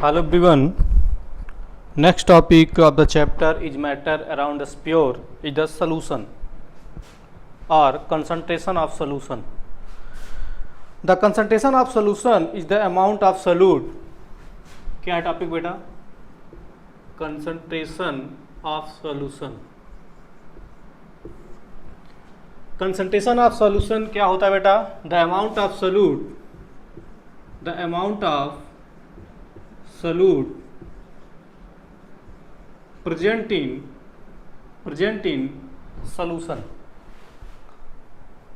Hello everyone. Next topic of the chapter is matter around a sphere is the solution or concentration of solution. The concentration of solution is the amount of solute. क्या है topic बेटा? Concentration of solution. Concentration of solution क्या होता है बेटा? The amount of solute. The amount of solute present in solution.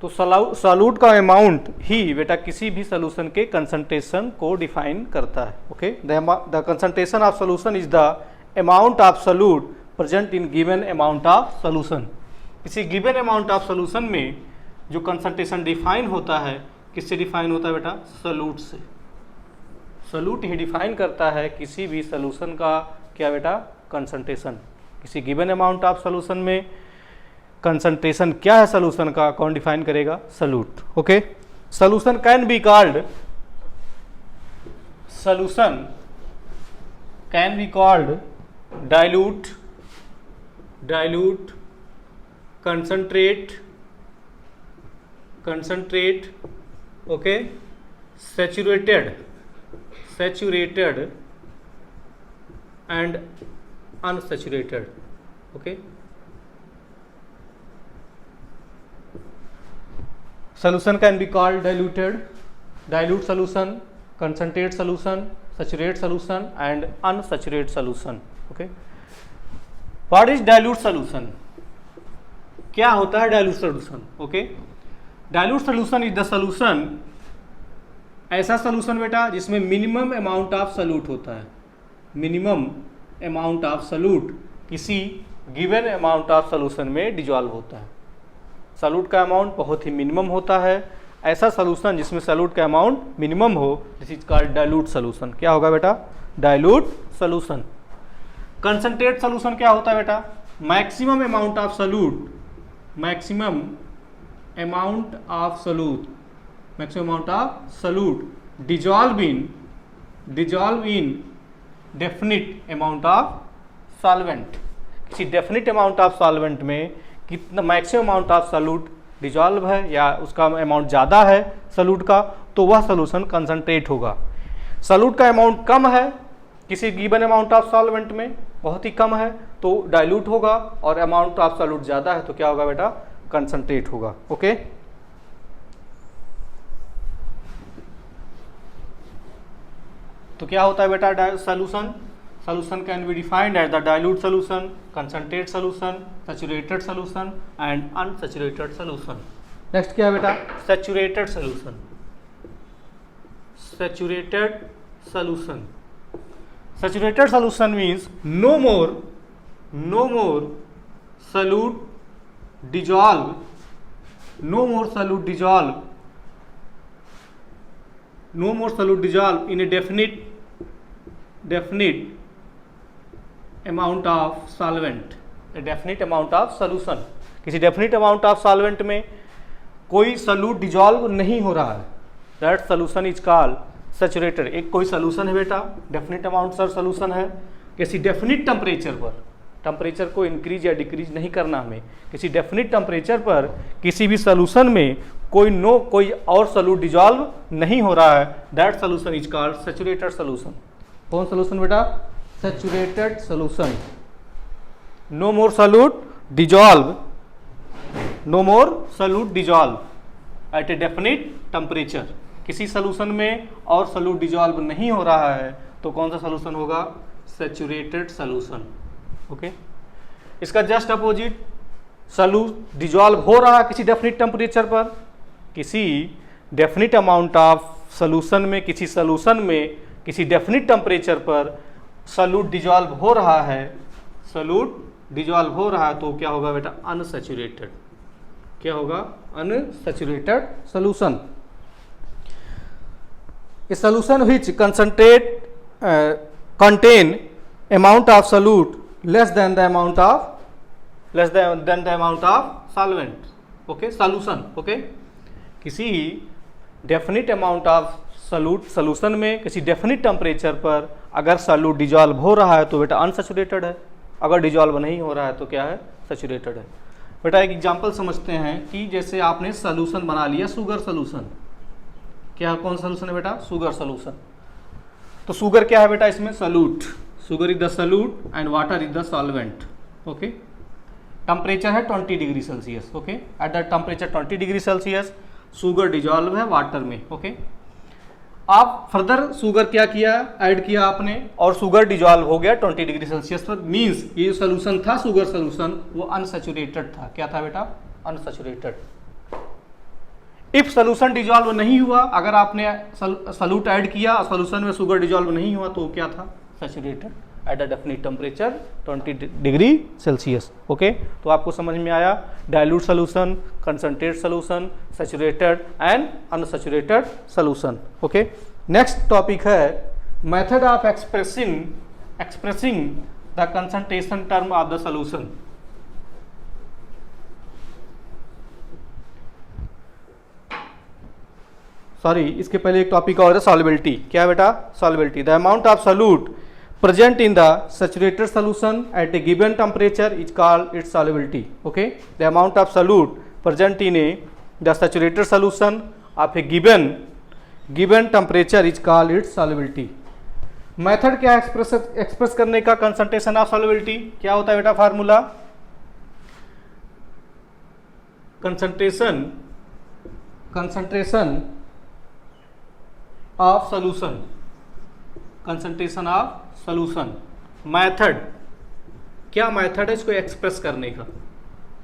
तो solute का amount ही बेटा किसी भी सोल्यूशन के कंसंट्रेशन को डिफाइन करता है. Okay, the concentration of solution is the amount of solute present in given amount of solution. किसी गिवन अमाउंट ऑफ सोल्यूशन में जो कंसंट्रेशन डिफाइन होता है, किससे डिफाइन होता है बेटा? सॉल्यूट से. सॉल्यूट ही डिफाइन करता है किसी भी सोल्यूशन का क्या बेटा? कंसंट्रेशन. किसी गिवन अमाउंट ऑफ सोल्यूशन में कंसंट्रेशन क्या है सोल्यूशन का, कौन डिफाइन करेगा? Solute. Okay, solution can be called dilute, concentrate, okay, saturated and unsaturated. Okay, solution can be called dilute solution, concentrate solution, saturate solution and unsaturated solution. Okay, what is dilute solution? क्या होता है dilute solution? Okay, dilute solution is the solution, ऐसा solution बेटा जिसमें minimum amount of solute होता है. Minimum amount of solute किसी given amount of solution में डिजॉल्व होता है. सॉल्यूट का अमाउंट बहुत ही मिनिमम होता है. ऐसा सॉल्यूशन जिसमें सॉल्यूट का अमाउंट मिनिमम हो, this is called dilute solution. क्या होगा बेटा? Dilute solution. कंसंट्रेट सॉल्यूशन क्या होता है बेटा? Maximum amount of solute, maximum amount of solute dissolve in definite amount of solvent. किसी डेफिनिट अमाउंट ऑफ सॉल्वेंट में कितना maximum amount of solute dissolve है या उसका अमाउंट ज़्यादा है सॉल्यूट का, तो वह सॉल्यूशन कंसंट्रेट होगा. सॉल्यूट का अमाउंट कम है किसी गिवन अमाउंट ऑफ सॉल्वेंट में, बहुत ही कम है, तो डाइल्यूट होगा, और अमाउंट ऑफ सॉल्यूट ज़्यादा है तो क्या होगा बेटा? कंसंट्रेट होगा. ओके, तो क्या होता है बेटा solution? Solution can be defined as the dilute solution, concentrate solution, saturated solution and unsaturated solution. Next क्या है बेटा? Saturated solution. Saturated solution means no more solute dissolve in a definite amount of solvent, a definite amount of solution. किसी definite amount of solvent में कोई solute dissolve नहीं हो रहा है, that solution is called saturated. एक कोई solution है बेटा, डेफिनिट अमाउंट सर सॉल्यूशन है, किसी डेफिनिट टेम्परेचर पर, टेम्परेचर को इंक्रीज या डिक्रीज नहीं करना हमें, किसी डेफिनिट टेम्परेचर पर किसी भी सॉल्यूशन में कोई और सॉल्यूट डिजॉल्व नहीं हो रहा है, that solution is called saturated solution. कौन सॉल्यूशन बेटा? Saturated solution. No more solute dissolve at a definite temperature. किसी सॉल्यूशन में और सॉल्यूट डिजॉल्व नहीं हो रहा है तो कौन सा सॉल्यूशन होगा? Saturated solution. ओके, इसका जस्ट अपोजिट सॉल्यूट डिजॉल्व हो रहा है किसी डेफिनिट टेम्परेचर पर, किसी डेफिनिट अमाउंट ऑफ सॉल्यूशन में, किसी सॉल्यूशन में किसी डेफिनिट टेम्परेचर पर सॉल्यूट डिजॉल्व हो रहा है, तो क्या होगा बेटा? अनसैचुरेटेड. क्या होगा? Unsaturated solution. A solution which contain amount of solute less than the amount of solvent. Okay, solution. Okay, किसी definite amount of solute solution में किसी डेफिनिट टेम्परेचर पर अगर सॉल्यूट डिजॉल्व हो रहा है तो बेटा अनसैचुरेटेड है, अगर डिजॉल्व नहीं हो रहा है तो क्या है, सैचुरेटेड है। बेटा एक एग्जांपल समझते हैं कि जैसे आपने सॉल्यूशन बना लिया शुगर सॉल्यूशन, क्या कौन सॉल्यूशन है बेटा, शुगर सॉल्यूशन। तो शुगर क्या है बेटा इसमें, solute, sugar is the solute and water is the solvent. Okay, temperature है 20 degree Celsius. Okay, at the temperature 20 degree Celsius sugar dissolve है वाटर में। ओके, आप फर्दर शुगर क्या किया, ऐड किया आपने और शुगर डिजॉल्व हो गया 20 डिग्री सेल्सियस पर, मीन्स ये सोल्यूशन था शुगर सोल्यूशन वो अनसैचुरेटेड था। क्या था बेटा, अनसैचुरेटेड। इफ सोल्यूशन डिजॉल्व नहीं हुआ, अगर आपने सॉल्यूट ऐड किया और सोल्यूशन में शुगर डिजॉल्व नहीं हुआ तो क्या था, saturated at a definite temperature 20 degree Celsius. Okay, तो आपको समझ में आया dilute solution, concentrate solution, saturated and unsaturated solution. Okay, next topic है method of expressing the concentration term of the solution. Sorry, इसके पहले एक टॉपिक और है सॉल्युबिलिटी। क्या है बेटा, solubility, the amount of solute present in the saturated solution at a given temperature is called its solubility. Okay, the amount of solute present in the saturated solution of a given temperature is called its solubility. Method क्या express करने का concentration of solubility, क्या होता है बेटा formula, concentration of solution, concentration of solution. Method, क्या method है इसको एक्सप्रेस करने का।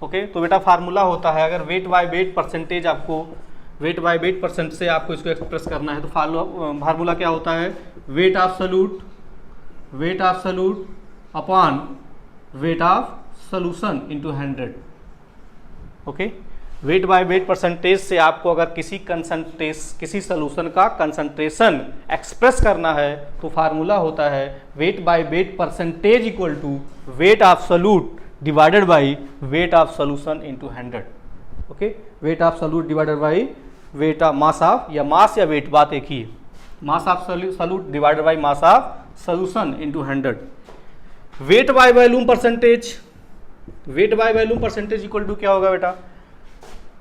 ओके, तो बेटा फार्मूला होता है, अगर वेट बाय वेट परसेंटेज, आपको वेट बाय वेट परसेंट से आपको इसको एक्सप्रेस करना है तो फार्मूला क्या होता है, wait of solute upon weight of solution into 100। Okay, wait by weight percentage से आपको अगर किसी सोल्यूशन का कंसंट्रेशन एक्सप्रेस करना है तो फार्मूला होता है weight by weight percentage equal to weight of solute divided by weight of solution into 100। Okay, weight of solute divided by weight of mass of, या मास या वेट बात एक ही है, mass of solute divided by mass of solution into 100। Weight by volume percentage, weight by volume percentage equal to क्या होगा बेटा,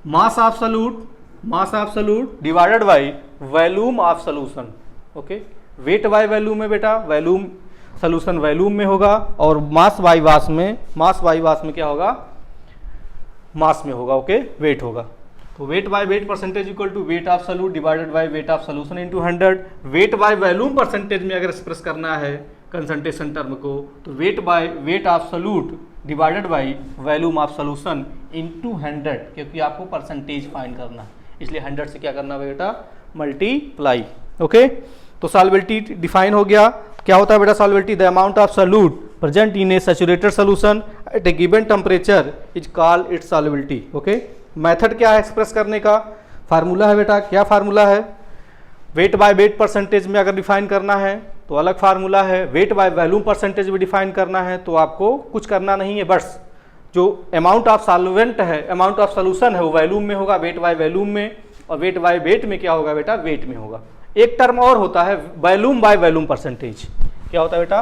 mass of solute divided by volume of solution. Okay, wait by volume में बेटा volume solution volume में होगा और mass by mass में क्या होगा, मास में होगा। ओके, वेट होगा। तो weight by weight percentage equal to weight of solute divided by weight of solution into 100। Weight by volume percentage में अगर एक्सप्रेस करना है कंसंट्रेशन टर्म को तो weight by weight of solute divided by volume of solution into 100, क्योंकि आपको percentage find करना है इसलिए 100 से क्या करना बेटा, मल्टीप्लाई। ओके, तो सॉल्युबिलिटी डिफाइन हो गया। क्या होता है बेटा solubility, the amount of solute present in a saturated solution at a given temperature is called its solubility. Okay, method क्या है एक्सप्रेस करने का, फार्मूला है बेटा, क्या फार्मूला है, वेट बाय वेट परसेंटेज में अगर डिफाइन करना है तो अलग फार्मूला है, वेट बाय वॉल्यूम परसेंटेज में डिफाइन करना है तो आपको कुछ करना नहीं है, बस जो अमाउंट ऑफ सॉल्वेंट है, अमाउंट ऑफ सोल्यूशन है वो वॉल्यूम में होगा, वेट बाय वॉल्यूम में, और वेट बाय वेट में क्या होगा बेटा, वेट में होगा। एक टर्म और होता है वॉल्यूम बाय वॉल्यूम परसेंटेज। क्या होता है बेटा,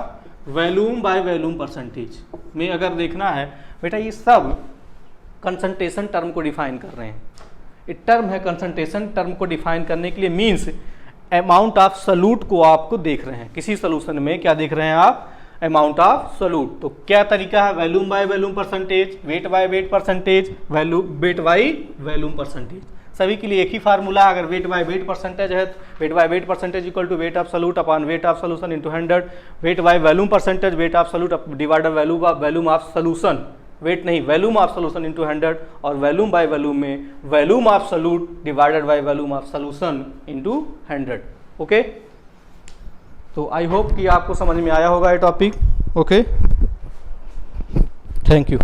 वॉल्यूम बाय वॉल्यूम परसेंटेज में अगर देखना है बेटा, ये सब कंसंट्रेशन टर्म को डिफाइन कर रहे हैं। एक टर्म है कंसंट्रेशन टर्म को डिफाइन करने के लिए, मीन्स अमाउंट ऑफ सोल्यूट को आपको देख रहे हैं, किसी सोल्यूशन में क्या देख रहे हैं आप, अमाउंट ऑफ सोल्यूट। तो क्या तरीका है, volume by volume percentage, weight by weight percentage, weight by volume percentage. सभी के लिए एक ही फार्मूला, अगर वेट बाय वेट परसेंटेज है weight by weight percentage equal to weight of solute upon weight of solution into 100। Weight by volume percentage, weight of solute divided volume of solution, weight नहीं volume of solution into 100, और volume by volume में volume of solute divided by volume of solution into 100। Okay, तो I hope कि आपको समझ में आया होगा ये टॉपिक। Okay, thank you.